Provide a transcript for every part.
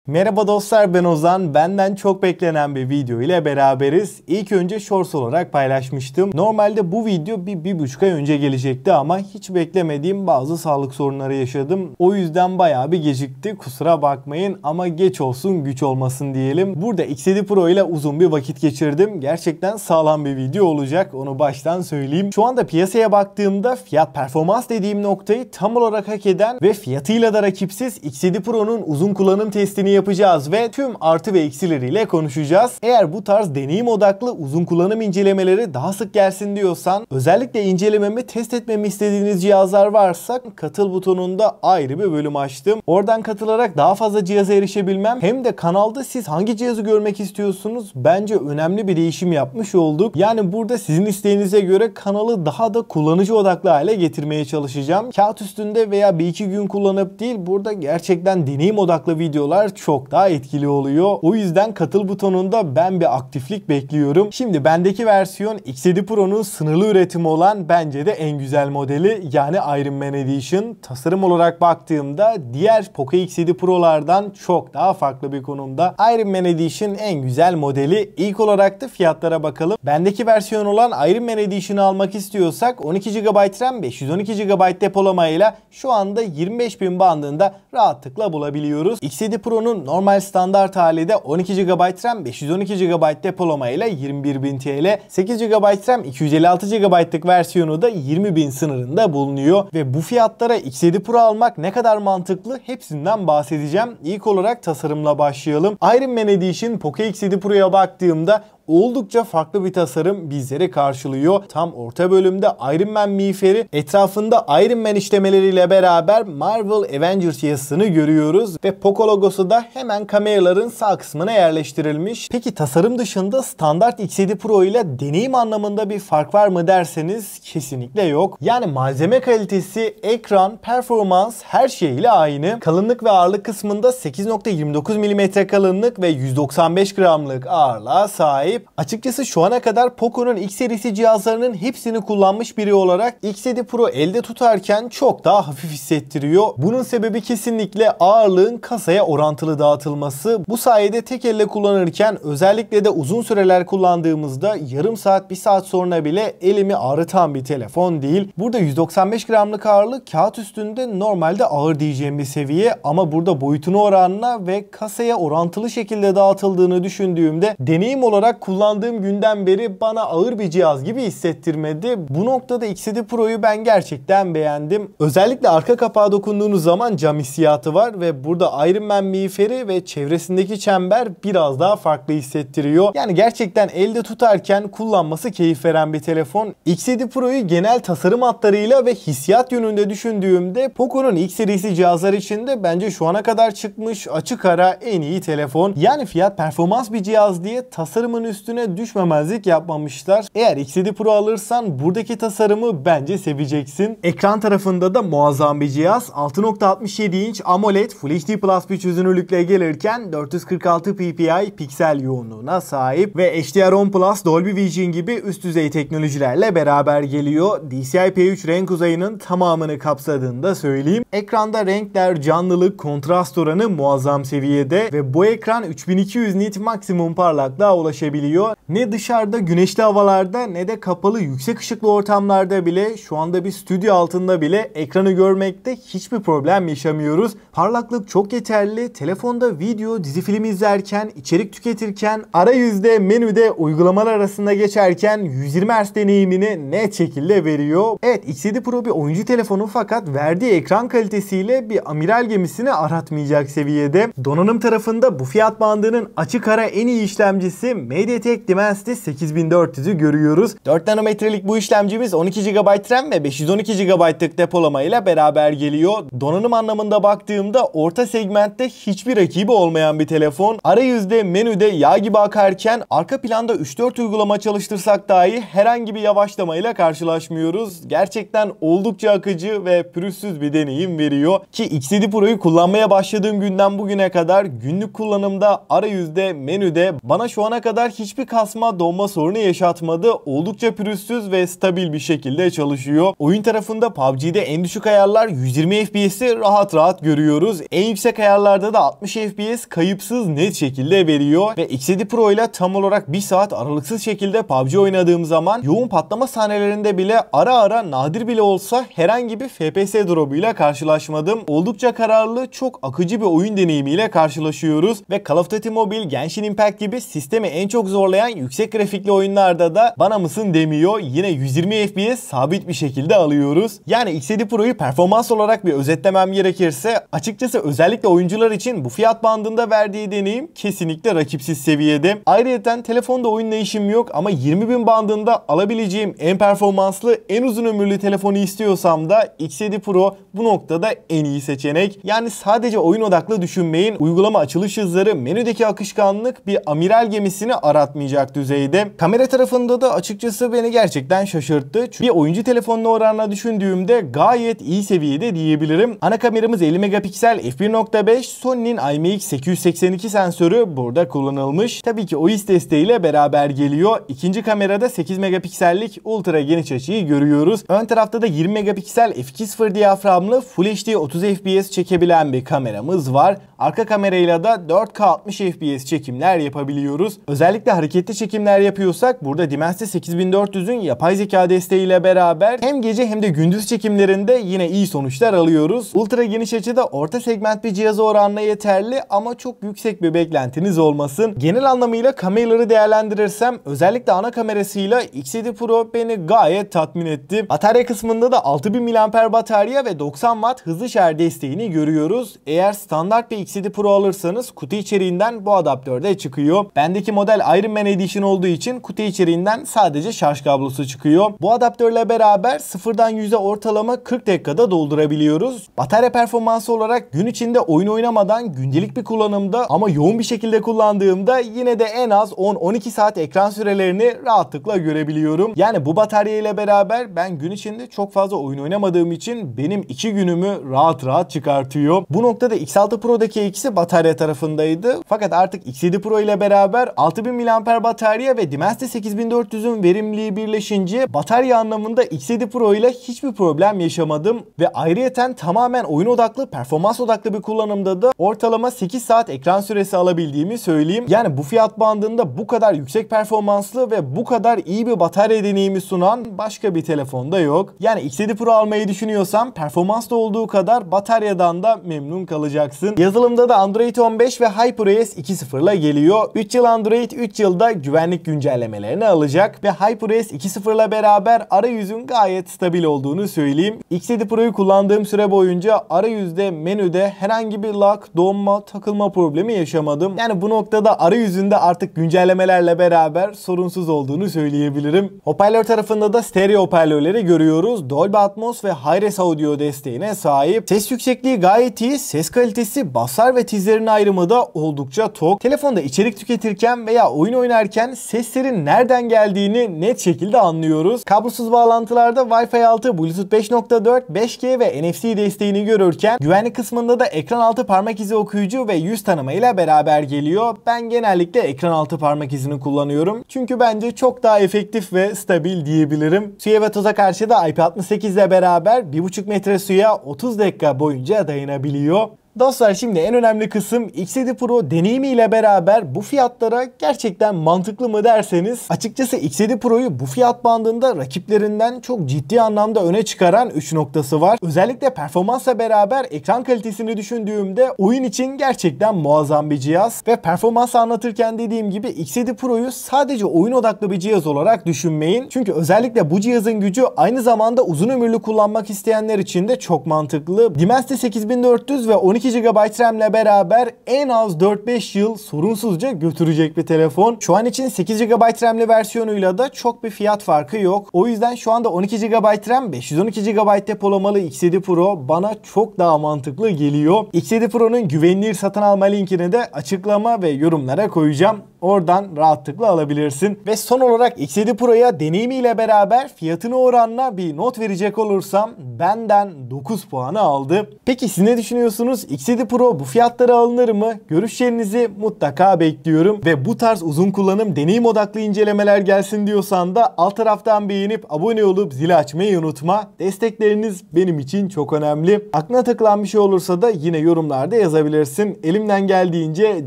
Merhaba dostlar, ben Ozan. Benden çok beklenen bir video ile beraberiz. İlk önce Shorts olarak paylaşmıştım. Normalde bu video bir buçuk ay önce gelecekti ama hiç beklemediğim bazı sağlık sorunları yaşadım. O yüzden bayağı bir gecikti. Kusura bakmayın ama geç olsun güç olmasın diyelim. Burada X7 Pro ile uzun bir vakit geçirdim. Gerçekten sağlam bir video olacak. Onu baştan söyleyeyim. Şu anda piyasaya baktığımda fiyat performans dediğim noktayı tam olarak hak eden ve fiyatıyla da rakipsiz X7 Pro'nun uzun kullanım testini yapacağız ve tüm artı ve eksileriyle konuşacağız. Eğer bu tarz deneyim odaklı uzun kullanım incelemeleri daha sık gelsin diyorsan, özellikle incelememi test etmemi istediğiniz cihazlar varsa katıl butonunda ayrı bir bölüm açtım. Oradan katılarak daha fazla cihaza erişebilmem hem de kanalda siz hangi cihazı görmek istiyorsunuz bence önemli bir değişim yapmış olduk. Yani burada sizin isteğinize göre kanalı daha da kullanıcı odaklı hale getirmeye çalışacağım. Kağıt üstünde veya bir iki gün kullanıp değil, burada gerçekten deneyim odaklı videolar çok daha etkili oluyor. O yüzden katıl butonunda ben bir aktiflik bekliyorum. Şimdi bendeki versiyon X7 Pro'nun sınırlı üretimi olan bence de en güzel modeli, yani Iron Man Edition. Tasarım olarak baktığımda diğer Poco X7 Pro'lardan çok daha farklı bir konumda. Iron Man Edition en güzel modeli. İlk olarak da fiyatlara bakalım. Bendeki versiyon olan Iron Man Edition'ı almak istiyorsak 12 GB RAM, 512 GB depolamayla şu anda 25.000 bandında rahatlıkla bulabiliyoruz. X7 Pro'nun normal standart hali de 12 GB RAM, 512 GB depolamayla 21.000 TL. 8 GB RAM, 256 GB'lık versiyonu da 20.000 sınırında bulunuyor. Ve bu fiyatlara X7 Pro almak ne kadar mantıklı, hepsinden bahsedeceğim. İlk olarak tasarımla başlayalım. Iron Man Edition Poco X7 Pro'ya baktığımda oldukça farklı bir tasarım bizleri karşılıyor. Tam orta bölümde Iron Man miğferi, etrafında Iron Man işlemeleriyle beraber Marvel Avengers yazısını görüyoruz ve Poco logosu da hemen kameraların sağ kısmına yerleştirilmiş. Peki tasarım dışında standart X7 Pro ile deneyim anlamında bir fark var mı derseniz kesinlikle yok. Yani malzeme kalitesi, ekran, performans her şeyiyle aynı. Kalınlık ve ağırlık kısmında 8.29 mm kalınlık ve 195 gramlık ağırlığa sahip. Açıkçası şu ana kadar Poco'nun X serisi cihazlarının hepsini kullanmış biri olarak X7 Pro elde tutarken çok daha hafif hissettiriyor. Bunun sebebi kesinlikle ağırlığın kasaya orantılı dağıtılması. Bu sayede tek elle kullanırken, özellikle de uzun süreler kullandığımızda yarım saat, bir saat sonra bile elimi ağrıtan bir telefon değil. Burada 195 gramlık ağırlık kağıt üstünde normalde ağır diyeceğim bir seviye ama burada boyutuna oranla ve kasaya orantılı şekilde dağıtıldığını düşündüğümde deneyim olarak kullandığım günden beri bana ağır bir cihaz gibi hissettirmedi. Bu noktada X7 Pro'yu ben gerçekten beğendim. Özellikle arka kapağa dokunduğunuz zaman cam hissiyatı var ve burada Iron Man miğferi ve çevresindeki çember biraz daha farklı hissettiriyor. Yani gerçekten elde tutarken kullanması keyif veren bir telefon. X7 Pro'yu genel tasarım hatlarıyla ve hissiyat yönünde düşündüğümde Poco'nun X serisi cihazlar içinde bence şu ana kadar çıkmış açık ara en iyi telefon. Yani fiyat performans bir cihaz diye tasarımın üstüne düşmemezlik yapmamışlar. Eğer X7 Pro alırsan buradaki tasarımı bence seveceksin. Ekran tarafında da muazzam bir cihaz. 6.67 inç AMOLED Full HD Plus bir çözünürlükle gelirken 446 ppi piksel yoğunluğuna sahip ve HDR10 Plus, Dolby Vision gibi üst düzey teknolojilerle beraber geliyor. DCI-P3 renk uzayının tamamını kapsadığını da söyleyeyim. Ekranda renkler, canlılık, kontrast oranı muazzam seviyede ve bu ekran 3200 nit maksimum parlaklığa ulaşabiliyor. Ne dışarıda güneşli havalarda ne de kapalı yüksek ışıklı ortamlarda bile, şu anda bir stüdyo altında bile ekranı görmekte hiçbir problem yaşamıyoruz. Parlaklık çok yeterli. Telefonda video, dizi film izlerken, içerik tüketirken, arayüzde, menüde, uygulamalar arasında geçerken 120 Hz deneyimini net şekilde veriyor. Evet, X7 Pro bir oyuncu telefonu fakat verdiği ekran kalitesiyle bir amiral gemisini aratmayacak seviyede. Donanım tarafında bu fiyat bandının açık ara en iyi işlemcisi MediaTek Dimensity 8400'ü görüyoruz. 4 nanometrelik bu işlemcimiz 12 GB RAM ve 512 GB'lık depolamayla beraber geliyor. Donanım anlamında baktığımda orta segmentte hiçbir rakibi olmayan bir telefon. Arayüzde, menüde yağ gibi akarken arka planda 3-4 uygulama çalıştırsak dahi herhangi bir yavaşlamayla karşılaşmıyoruz. Gerçekten oldukça akıcı ve pürüzsüz bir deneyim veriyor. Ki X7 Pro'yu kullanmaya başladığım günden bugüne kadar günlük kullanımda arayüzde, menüde bana şu ana kadar hiçbir kasma, donma sorunu yaşatmadı. Oldukça pürüzsüz ve stabil bir şekilde çalışıyor. Oyun tarafında PUBG'de en düşük ayarlar 120 FPS'i rahat rahat görüyoruz. En yüksek ayarlarda da 60 FPS kayıpsız net şekilde veriyor. Ve X7 Pro ile tam olarak 1 saat aralıksız şekilde PUBG oynadığım zaman yoğun patlama sahnelerinde bile ara ara nadir bile olsa herhangi bir FPS drop'uyla karşılaşmadım. Oldukça kararlı, çok akıcı bir oyun deneyimiyle karşılaşıyoruz. Ve Call of Duty Mobile, Genshin Impact gibi sistemi en çok zorlayan yüksek grafikli oyunlarda da bana mısın demiyor. Yine 120 FPS sabit bir şekilde alıyoruz. Yani X7 Pro'yu performans olarak bir özetlemem gerekirse açıkçası özellikle oyuncular için bu fiyat bandında verdiği deneyim kesinlikle rakipsiz seviyede. Ayrıca telefonda oyunla işim yok ama 20.000 bandında alabileceğim en performanslı, en uzun ömürlü telefonu istiyorsam da X7 Pro bu noktada en iyi seçenek. Yani sadece oyun odaklı düşünmeyin. Uygulama açılış hızları, menüdeki akışkanlık bir amiral gemisini aratmayacak düzeyde. Kamera tarafında da açıkçası beni gerçekten şaşırttı. Çünkü bir oyuncu telefonuna oranla düşündüğümde gayet iyi seviyede diyebilirim. Ana kameramız 50 megapiksel f1.5, Sony'nin IMX882 sensörü burada kullanılmış. Tabii ki OIS desteğiyle beraber geliyor. İkinci kamerada 8 megapiksellik ultra geniş açıyı görüyoruz. Ön tarafta da 20 megapiksel f2.0 diyaframlı Full HD 30 FPS çekebilen bir kameramız var. Arka kamerayla da 4K 60 FPS çekimler yapabiliyoruz. Özellikle hareketli çekimler yapıyorsak burada Dimensity 8400'ün yapay zeka desteğiyle beraber hem gece hem de gündüz çekimlerinde yine iyi sonuçlar alıyoruz. Ultra geniş açıda orta segment bir cihaza oranla yeterli ama çok yüksek bir beklentiniz olmasın. Genel anlamıyla kameraları değerlendirirsem özellikle ana kamerasıyla X7 Pro beni gayet tatmin etti. Batarya kısmında da 6000 mAh batarya ve 90 Watt hızlı şarj desteğini görüyoruz. Eğer standart bir X7 Pro alırsanız kutu içeriğinden bu adaptör de çıkıyor. Bendeki model Iron Man Edition olduğu için kutu içeriğinden sadece şarj kablosu çıkıyor. Bu adaptörle beraber sıfırdan 100'e ortalama 40 dakikada doldurabiliyoruz. Batarya performansı olarak gün içinde oyun oynamadan gündelik bir kullanımda ama yoğun bir şekilde kullandığımda yine de en az 10-12 saat ekran sürelerini rahatlıkla görebiliyorum. Yani bu batarya ile beraber ben gün içinde çok fazla oyun oynamadığım için benim 2 günümü rahat rahat çıkartıyor. Bu noktada X6 Pro'daki eksi batarya tarafındaydı. Fakat artık X7 Pro ile beraber 6000 mAh batarya ve Dimensity 8400'ün verimliliği birleşince batarya anlamında X7 Pro ile hiçbir problem yaşamadım ve ayrıyeten tamamen oyun odaklı, performans odaklı bir kullanımda da ortalama 8 saat ekran süresi alabildiğimi söyleyeyim. Yani bu fiyat bandında bu kadar yüksek performanslı ve bu kadar iyi bir batarya deneyimi sunan başka bir telefonda yok. Yani X7 Pro almayı düşünüyorsam performanslı olduğu kadar bataryadan da memnun kalacaksın. Yazılımda da Android 15 ve HyperOS 2.0 ile geliyor. 3 yıl Android, 3 yılda güvenlik güncellemelerini alacak ve HyperOS 2.0 ile beraber arayüzün gayet stabil olduğunu söyleyeyim. X7 Pro'yu kullandığım süre boyunca arayüzde, menüde herhangi bir lag, donma, takılma problemi yaşamadım. Yani bu noktada arayüzünde artık güncellemelerle beraber sorunsuz olduğunu söyleyebilirim. Hoparlör tarafında da stereo hoparlörleri görüyoruz. Dolby Atmos ve Hi-Res audio desteğine sahip. Ses yüksekliği gayet iyi. Ses kalitesi, baslar ve tizlerin ayrımı da oldukça tok. Telefonda içerik tüketirken veya oyun oynarken seslerin nereden geldiğini net şekilde anlıyoruz. Kablosuz bağlantılarda Wi-Fi 6, Bluetooth 5.4, 5G ve NFC desteğini görürken güvenlik kısmında da ekran altı parmak izi okuyucu ve yüz tanıma ile beraber geliyor. Ben genellikle ekran altı parmak izini kullanıyorum. Çünkü bence çok daha efektif ve stabil diyebilirim. Suya ve toza karşı da IP68 ile beraber 1,5 metre suya 30 dakika boyunca dayanabiliyor. Dostlar şimdi en önemli kısım X7 Pro deneyimiyle beraber bu fiyatlara gerçekten mantıklı mı derseniz açıkçası X7 Pro'yu bu fiyat bandında rakiplerinden çok ciddi anlamda öne çıkaran 3 noktası var. Özellikle performansla beraber ekran kalitesini düşündüğümde oyun için gerçekten muazzam bir cihaz ve performansı anlatırken dediğim gibi X7 Pro'yu sadece oyun odaklı bir cihaz olarak düşünmeyin. Çünkü özellikle bu cihazın gücü aynı zamanda uzun ömürlü kullanmak isteyenler için de çok mantıklı. Dimensity 8400 ve 12 GB RAM ile beraber en az 4-5 yıl sorunsuzca götürecek bir telefon. Şu an için 8 GB RAM'li versiyonuyla da çok bir fiyat farkı yok. O yüzden şu anda 12 GB RAM, 512 GB depolamalı X7 Pro bana çok daha mantıklı geliyor. X7 Pro'nun güvenilir satın alma linkini de açıklama ve yorumlara koyacağım. Oradan rahatlıkla alabilirsin. Ve son olarak X7 Pro'ya deneyimiyle beraber fiyatına oranla bir not verecek olursam benden 9 puanı aldı. Peki siz ne düşünüyorsunuz? X7 Pro bu fiyatlara alınır mı? Görüşlerinizi mutlaka bekliyorum. Ve bu tarz uzun kullanım deneyim odaklı incelemeler gelsin diyorsan da alt taraftan beğenip abone olup zili açmayı unutma. Destekleriniz benim için çok önemli. Aklına takılan bir şey olursa da yine yorumlarda yazabilirsin. Elimden geldiğince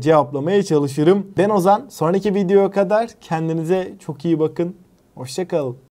cevaplamaya çalışırım. Ben Ozan. Sonraki videoya kadar kendinize çok iyi bakın. Hoşça kalın.